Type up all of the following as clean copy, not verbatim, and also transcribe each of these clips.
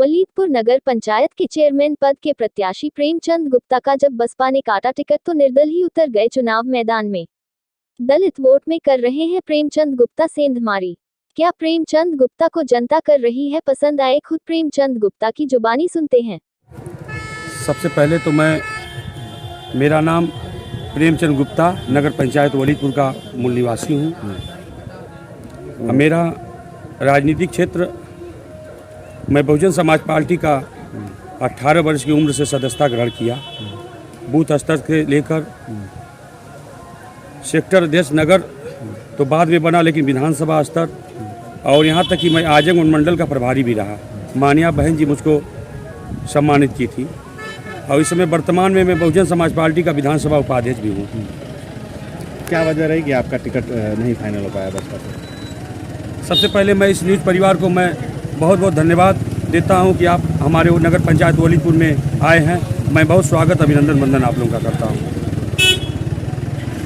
वलीदपुर नगर पंचायत के चेयरमैन पद के प्रत्याशी प्रेमचंद गुप्ता का जब बसपा ने काटा टिकट तो निर्दलीय उतर गए चुनाव मैदान में। दलित वोट में कर रहे हैं प्रेमचंद गुप्ता सेंधमारी। क्या प्रेमचंद गुप्ता को जनता कर रही है पसंद? आए खुद प्रेमचंद गुप्ता की जुबानी सुनते हैं। सबसे पहले तो मेरा नाम प्रेमचंद गुप्ता, नगर पंचायत वलीदपुर का मूल निवासी हूँ। मेरा राजनीतिक क्षेत्र, मैं बहुजन समाज पार्टी का 18 वर्ष की उम्र से सदस्यता ग्रहण किया। बूथ स्तर से लेकर सेक्टर अध्यक्ष नगर तो बाद में बना, लेकिन विधानसभा स्तर और यहाँ तक कि मैं आजमगढ़ मंडल का प्रभारी भी रहा। मानिया बहन जी मुझको सम्मानित की थी और इस समय वर्तमान में मैं बहुजन समाज पार्टी का विधानसभा उपाध्यक्ष भी हूँ। क्या वजह रही कि आपका टिकट नहीं फाइनल हो पाया बसपा से? सबसे पहले मैं इस न्यूज़ परिवार को मैं बहुत बहुत धन्यवाद देता हूं कि आप हमारे नगर पंचायत वलीदपुर में आए हैं। मैं बहुत स्वागत अभिनंदन वंदन आप लोगों का करता हूं।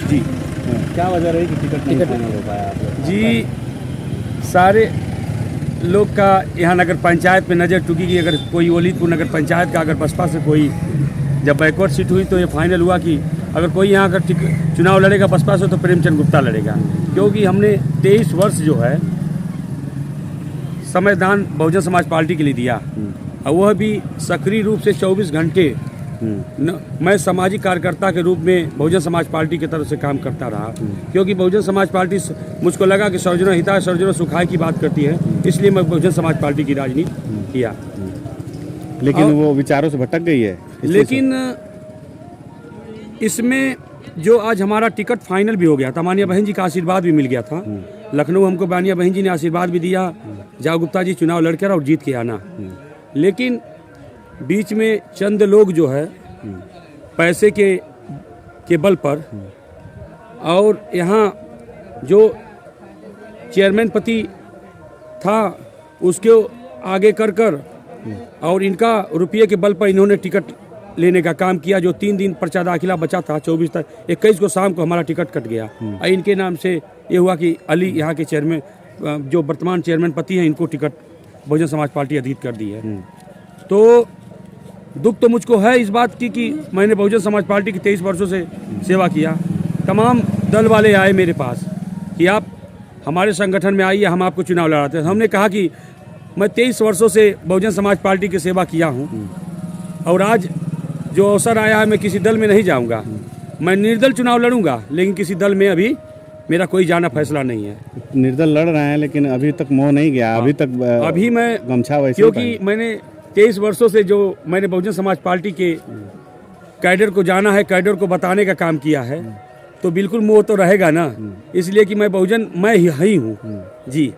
जी, क्या वजह रही कि टिकट नहीं फाइनल हो पाया? जी, सारे लोग का यहाँ नगर पंचायत में नज़र टुकी कि अगर कोई वलीदपुर नगर पंचायत का अगर बसपा से कोई जब बैकवर्ड सीट हुई तो ये फाइनल हुआ कि अगर कोई यहाँ का चुनाव लड़ेगा बसपा से तो प्रेमचंद गुप्ता लड़ेगा, क्योंकि हमने 23 वर्ष जो है समयदान बहुजन समाज पार्टी के लिए दिया और वह भी सक्रिय रूप से 24 घंटे मैं सामाजिक कार्यकर्ता के रूप में बहुजन समाज पार्टी की तरफ से काम करता रहा, क्योंकि बहुजन समाज पार्टी मुझको लगा कि सर्वजन हिताय सर्वजन सुखाय की बात करती है, इसलिए मैं बहुजन समाज पार्टी की राजनीति किया। लेकिन वो विचारों से भटक गई है। लेकिन इसमें जो आज हमारा टिकट फाइनल भी हो गया था, मानिया बहन जी का आशीर्वाद भी मिल गया था। लखनऊ हमको मानिया बहन जी ने आशीर्वाद भी दिया, जाओ गुप्ता जी चुनाव लड़कर और जीत के आना। लेकिन बीच में चंद लोग जो है पैसे के बल पर और यहाँ जो चेयरमैन पति था उसके आगे कर और इनका रुपये के बल पर इन्होंने टिकट लेने का काम किया। जो 3 दिन पर्चा दाखिला बचा था 24 तक, 21 को शाम को हमारा टिकट कट गया और इनके नाम से ये हुआ कि अली यहाँ के चेयरमैन जो वर्तमान चेयरमैन पति हैं इनको टिकट बहुजन समाज पार्टी अधिक कर दी है। तो दुख तो मुझको है इस बात की कि मैंने बहुजन समाज पार्टी की 23 वर्षों से सेवा किया। तमाम दल वाले आए मेरे पास कि आप हमारे संगठन में आइए, हम आपको चुनाव लड़ाते हैं। हमने कहा कि मैं 23 वर्षों से बहुजन समाज पार्टी की सेवा किया हूँ और आज जो अवसर आया है मैं किसी दल में नहीं जाऊँगा। मैं निर्दल चुनाव लड़ूंगा, लेकिन किसी दल में अभी मेरा कोई जाना फैसला नहीं है। निर्दल लड़ रहे हैं लेकिन अभी तक मोह नहीं गया। अभी मैं गमछा वैसे, क्योंकि मैंने 23 वर्षों से जो मैंने बहुजन समाज पार्टी के कैडर को जाना है, कैडर को बताने का काम किया है, तो बिल्कुल मोह तो रहेगा ना। इसलिए कि मैं बहुजन मैं ही हूँ। जी,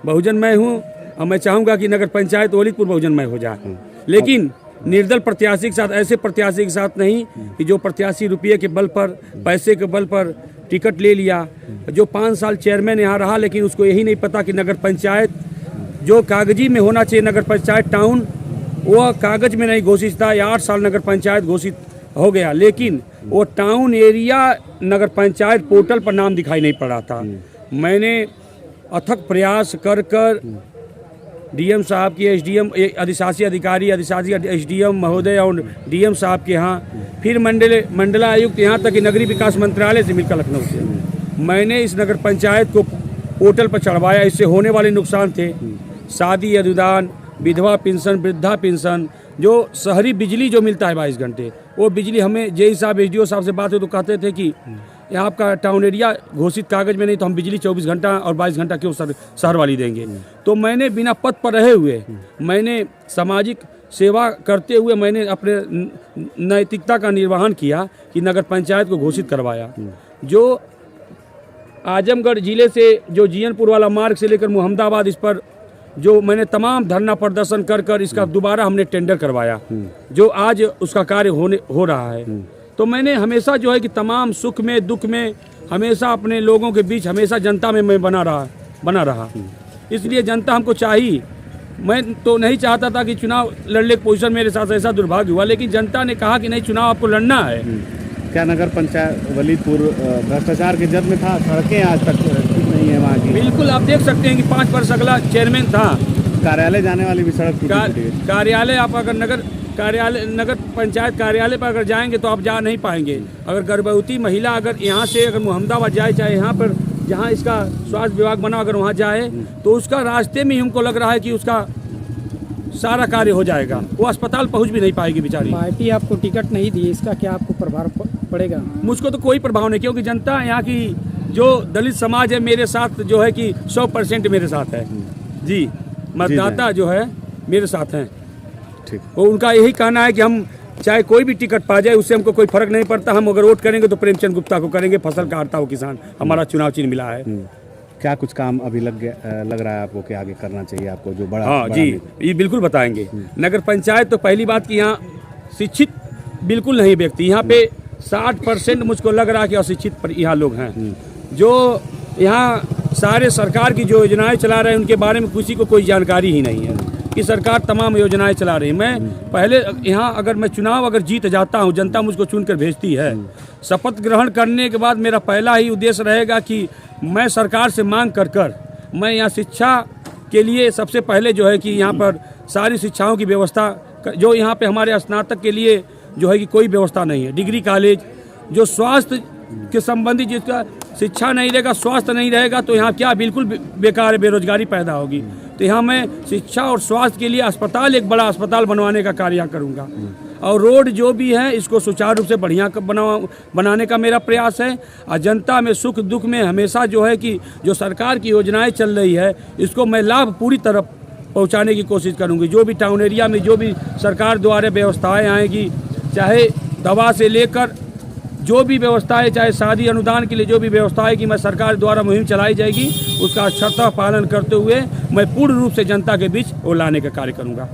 बहुजन मैं हूँ और मैं चाहूँगा कि नगर पंचायत वलीदपुर बहुजन मैं हो जाए, लेकिन निर्दल प्रत्याशी के साथ, ऐसे प्रत्याशी के साथ नहीं कि जो प्रत्याशी रुपये के बल पर, पैसे के बल पर टिकट ले लिया। जो 5 साल चेयरमैन यहाँ रहा, लेकिन उसको यही नहीं पता कि नगर पंचायत जो कागजी में होना चाहिए नगर पंचायत टाउन, वह कागज में नहीं घोषित था। 8 साल नगर पंचायत घोषित हो गया, लेकिन वो टाउन एरिया नगर पंचायत पोर्टल पर नाम दिखाई नहीं पड़ा था। मैंने अथक प्रयास कर डीएम साहब की, एसडीएम अधिशासी अधिकारी, अधिशासी एसडीएम महोदय और डीएम साहब के यहाँ, फिर मंडलायुक्त यहाँ तक कि नगरीय विकास मंत्रालय से मिलकर लखनऊ से मैंने इस नगर पंचायत को पोर्टल पर चढ़वाया। इससे होने वाले नुकसान थे शादी अनुदान, विधवा पेंशन, वृद्धा पेंशन, जो शहरी बिजली जो मिलता है 22 घंटे, वो बिजली हमें जेई साहब एसडीओ साहब से बात हुई तो कहते थे कि यहाँ आपका टाउन एरिया घोषित कागज में नहीं, तो हम बिजली 24 घंटा और 22 घंटा क्यों शहर वाली देंगे। तो मैंने बिना पद पर रहे हुए, मैंने सामाजिक सेवा करते हुए मैंने अपने नैतिकता का निर्वहन किया कि नगर पंचायत को घोषित करवाया। जो आजमगढ़ जिले से जो जीयनपुर वाला मार्ग से लेकर मुहम्मदाबाद, इस पर जो मैंने तमाम धरना प्रदर्शन कर इसका दोबारा हमने टेंडर करवाया, जो आज उसका कार्य हो रहा है। तो मैंने हमेशा जो है कि तमाम सुख में दुख में हमेशा अपने लोगों के बीच, हमेशा जनता में मैं बना रहा। इसलिए जनता हमको चाहिए। मैं तो नहीं चाहता था कि चुनाव लड़ने की पोजीशन मेरे साथ ऐसा दुर्भाग्य हुआ, लेकिन जनता ने कहा कि नहीं, चुनाव आपको लड़ना है। क्या नगर पंचायत वलीदपुर भ्रष्टाचार के जद में था? सड़कें आज तक ठीक नहीं है वहाँ की। बिल्कुल, आप देख सकते हैं कि 5 वर्ष अगला चेयरमैन था, कार्यालय जाने वाली भी सड़क टूटी फूटी है। कार्यालय आप अगर नगर पंचायत कार्यालय पर अगर जाएंगे तो आप जा नहीं पाएंगे। अगर गर्भवती महिला अगर यहाँ से अगर मोहम्मदाबाद जाए, चाहे यहाँ पर जहाँ इसका स्वास्थ्य विभाग बना अगर वहाँ जाए तो उसका रास्ते में ही हमको लग रहा है कि उसका सारा कार्य हो जाएगा, वो अस्पताल पहुँच भी नहीं पाएगी बेचारी। पार्टी आपको टिकट नहीं दी, इसका क्या आपको प्रभाव पड़ेगा? मुझको तो कोई प्रभाव नहीं, क्योंकि जनता यहाँ की जो दलित समाज है मेरे साथ जो है कि 100% मेरे साथ है जी। मतदाता जो है मेरे साथ हैं। ठीक। वो उनका यही कहना है कि हम चाहे कोई भी टिकट पा जाए उससे हमको कोई फर्क नहीं पड़ता, हम अगर वोट करेंगे तो प्रेमचंद गुप्ता को करेंगे, फसल काटता हो किसान, हमारा चुनाव चिन्ह मिला है। क्या कुछ काम अभी लग रहा है आपको कि आगे करना चाहिए आपको जो बड़ा? हाँ जी, ये बिल्कुल बताएंगे। नगर पंचायत तो पहली बात कि यहाँ शिक्षित बिल्कुल नहीं व्यक्ति, यहाँ पे 60% मुझको लग रहा है कि अशिक्षित यहाँ लोग हैं। जो यहाँ सारे सरकार की जो योजनाएं चला रहे हैं उनके बारे में किसी को कोई जानकारी ही नहीं है कि सरकार तमाम योजनाएं चला रही है। मैं पहले यहाँ अगर मैं चुनाव अगर जीत जाता हूँ, जनता मुझको चुनकर भेजती है, शपथ ग्रहण करने के बाद मेरा पहला ही उद्देश्य रहेगा कि मैं सरकार से मांग कर मैं यहाँ शिक्षा के लिए सबसे पहले जो है कि यहाँ पर सारी शिक्षाओं की व्यवस्था, जो यहाँ पे हमारे स्नातक के लिए जो है कि कोई व्यवस्था नहीं है, डिग्री कॉलेज, जो स्वास्थ्य के संबंधी जिसका शिक्षा नहीं रहेगा, स्वास्थ्य नहीं रहेगा तो यहाँ क्या बिल्कुल बेकार है, बेरोजगारी पैदा होगी। तो यहाँ मैं शिक्षा और स्वास्थ्य के लिए अस्पताल, एक बड़ा अस्पताल बनवाने का कार्य करूँगा, और रोड जो भी है इसको सुचारू रूप से बढ़िया बनाने का मेरा प्रयास है। और जनता में सुख दुख में हमेशा जो है कि जो सरकार की योजनाएं चल रही है इसको मैं लाभ पूरी तरह पहुंचाने की कोशिश करूंगी। जो भी टाउन एरिया में जो भी सरकार द्वारा व्यवस्थाएं आएगी, चाहे दवा से लेकर जो भी व्यवस्थाएं, चाहे शादी अनुदान के लिए जो भी व्यवस्थाएं कि मैं सरकार द्वारा मुहिम चलाई जाएगी उसका अक्षरतः पालन करते हुए मैं पूर्ण रूप से जनता के बीच वो लाने का कार्य करूंगा।